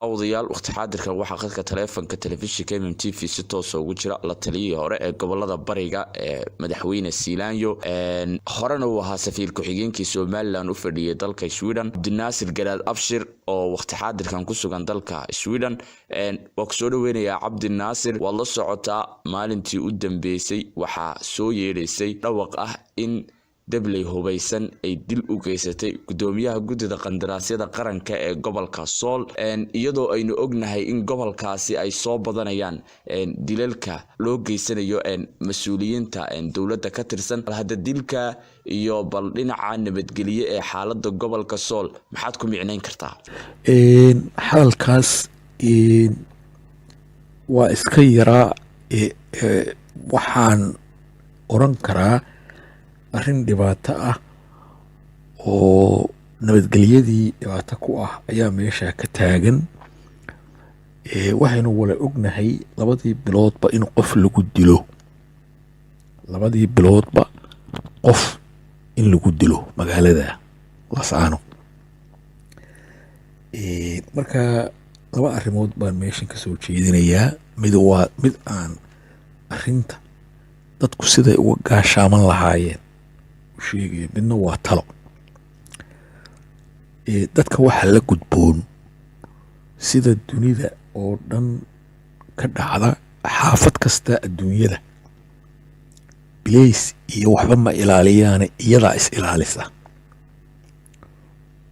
odayaal waqti xaadirkan waxaa khadka taleefanka telefishinka MMTV si toos ah ugu jira la taliyay hore ee gobolada bariga ee madaxweyne Siilaanyo horena uu ahaa safiir ku-xigeenkii Soomaaliland u fadhiyay dalka Sweden Abdinaasir Garaad Abshir oo waqti xaadirkan ku sugan dalka Sweden waa ku soo dhaweynaya Abdinaasir waa la socotaa maalintii u dambeysay waxaa soo yeereysay dhawaq ah in dabley hubaysan ay dil u geysatay gudoomiyaha guddida qandaraasyada qaranka ee gobolka Sool iyadoo aynu ognahay in gobolkaasi ay soo badanayaan dilalka loo geysanayo mas'uuliyiinta dawladda ka tirsan hada dilka iyo bal dhinaca nabadgeliye ee xaaladda gobolka Sool maxaad ku micnayn kartaa hadalkaas waa iska yaraa waxaan oran karaa arrin dhibaato ah oo nabadgelyadii dhibaato ku ah ayaa meesha ka taagan waxaynu wala ognahay labadii biloodba in qof lagu dilo magaalada Laascaanood marka laba arrimood baan meeshan ka soo jeedinayaa mid aan arrinta dadku siday uga gaashaaman lahaayeen sheegay midna waa talo dadka waxa la gudboon sida dunida oo dhan ka dhacda xaafad kasta adduunyada bileys iyo waxba ma ilaaliyaan iyadaa is ilaalisa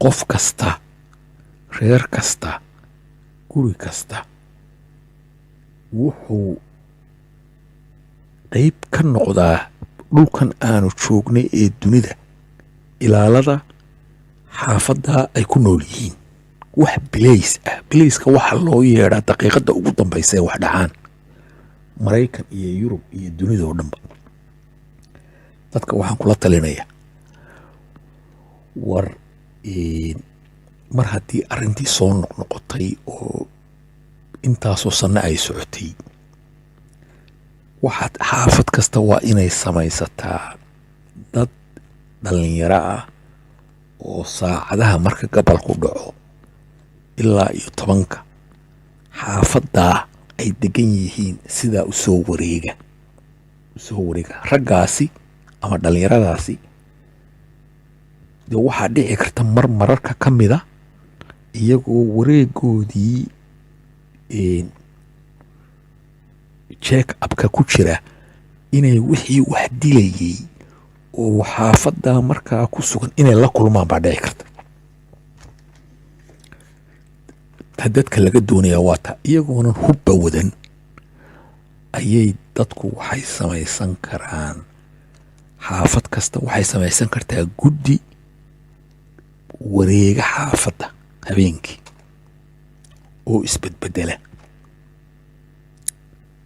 qof kasta reer kasta guri kasta wuxuu qayb ka noqdaa dhulkan aanu joognay ee dunida ilaalada xaafadda ay ku nool yihiin wax bileys ah bileyska waxa loo yeedhaa daqiiqadda ugu dambaysa ee wax dhacaan Maraykan iyo Yurub iyo dunida oo dhanba dadka waxaan kula talinayaa war mar haddii arrintii soo noqnoqotay oo intaasoo sanno ay socotay waxaad xaafad kasta waa inay samaysataa dad dhalinyaro ah oo saacadaha marka gobolku dhaco ilaa iyo 10 xaafaddaa ay degan yihiin sidaa u soo wareega raggaasi ama dhalinyaradaasi dee waxaa dhici karta mararka ka mida iyagoo wareegoodii check upka ku jira inay wixii wax dilayay oo xaafadda markaa ku sugan inay la kulmaan baa dhici karta dadka laga doonaya waa taa iyagoonan hubba wadan ayay dadku waxay samaysan karaan xaafad kasta waxay samaysan kartaa guddi wareega xaafadda habeenkii oo isbedbedela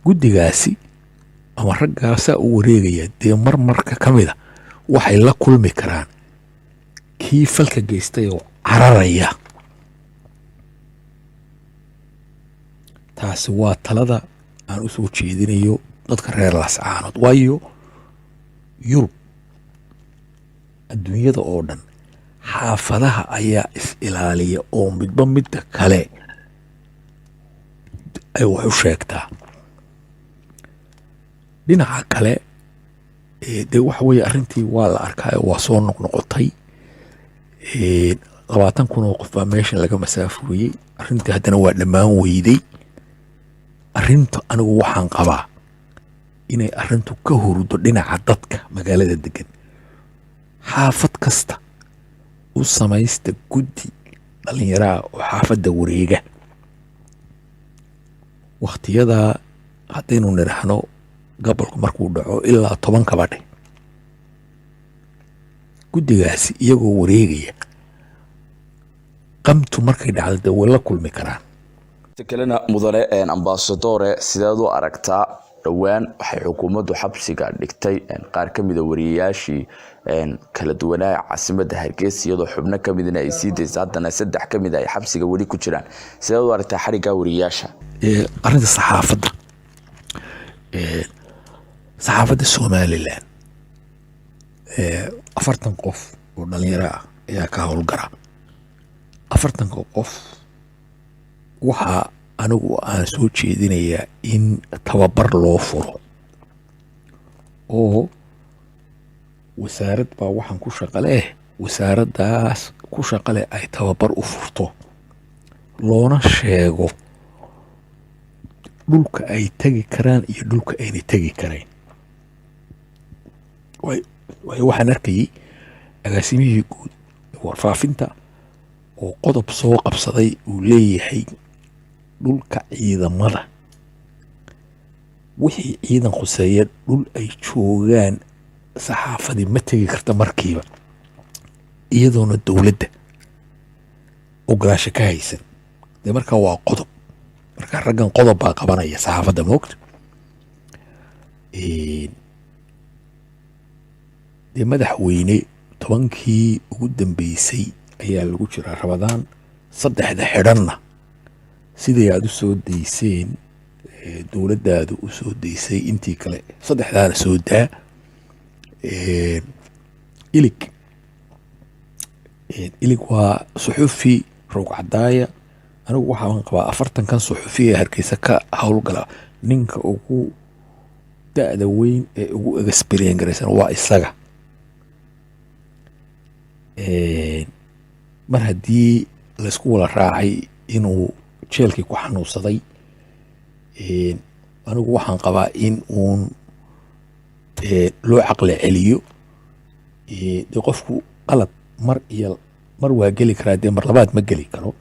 guddigaasi ama raggaasaa u wareegaya dee marka ka mida waxay la kulmi karaan kii falka geystay oo cararaya taasi waa talada aan u soo jeedinayo dadka reer Laascaanood waayo Yurub adduunyada oo dhan xaafadaha ayaa is ilaaliya oo midba midda kale ay wax u sheegtaa dhinaca kale dee waxa weeye arrintii waa la arkaayo waa soo noqnoqotay 20,000 oo qof baa meeshan laga masaafuriyey arrintii haddana waa dhammaan weyday arrinta anigu waxaan qabaa inay arrintu ka hurdo dhinaca dadka magaalada degan xaafad kasta u samaysta guddi dhalinyaraha oo xaafadda wareega waqtiyadaa haddaynu nidhaahno gobolku markuu dhaco ilaa 10 kabadhe guddigaasi iyagoo wareegaya qamtu markay dhacdo dee way la kulmi karaan kalena mudane ambassadore sidaad u aragtaa dhawaan waxay xukuumaddu xabsiga dhigtay qaar ka mid ah wariyaashii kala duwanaa caasimadda Hargeysa iyadoo xubno ka midna ay sii deysay haddana 3 ka mid ah ay xabsiga wali ku jiraan sidaad u aragtaa xariga wariyaasha arrinta saxaafadda Soomaaliland 40 qof oo dhalinyaro ah ayaa ka howlgala 40 qof waxa anigu aan soo jeedinayaa in tababar loo furo oo wasaarad baa waxaan ku shaqo leh, wasaaraddaas ku shaqo leh ay tababar u furto, loona sheego dhulka ay tegi karaan iyo dhulka aynay tegi karayn. waayo waxaan arkayay agaasimihii guud warfaafinta oo qodob soo qabsaday uu leeyahay dhulka ciidamada wixii ciidan khuseeya dhul ay joogaan saxaafadii ma tegi karta markiiba iyadoona dowladda ogolaasho ka haysan. dee markaa waa qodob, markaa raggan qodob baa qabanaya saxaafadda moogta. dee madaxweyne 10kii ugu dambeysay ayaa lagu jiraa Ramadaan, 3 xidhanna sidii aad u soo dayseen dowladdaadu u soo daysay intii kale 3daana soo daa. ilig waa suxufi roog cadaaya, anigu waxaan qabaa 40kan suxufi ee Hargeysa ka howlgala ninka ugu da'da weyn ee ugu experience garaysan waa isaga. mar haddii laysku wada raacay inuu jeelkii ku xanuunsaday, anigu waxaan qabaa in uun loo caqli celiyo. dee qofku qalad mar waa geli karaa, dee mar labaad ma geli karo.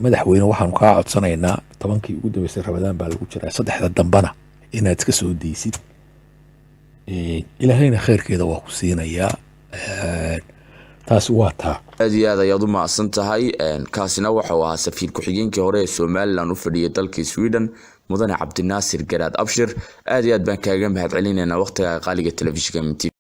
madaxweyne waxaanu kaa codsanaynaa 10kii ugu dambeysay Ramadaan baa lagu jiraa, 3da dambana inaad iska soo daysid. ilaahayna khayrkeeda waa ku siinayaa. taasi waa taa. aad iyo aad ayaad u mahadsan tahay. kaasina wuxuu ahaa safiir ku-xigeenkii hore ee Somaliland u fadhiyay dalka Sweden mudane Cabdinaasir Garaad Abshir. aad iyo aad baan kaaga mahadcelinaynaa waqtiga qaaliga telefishinka MTV.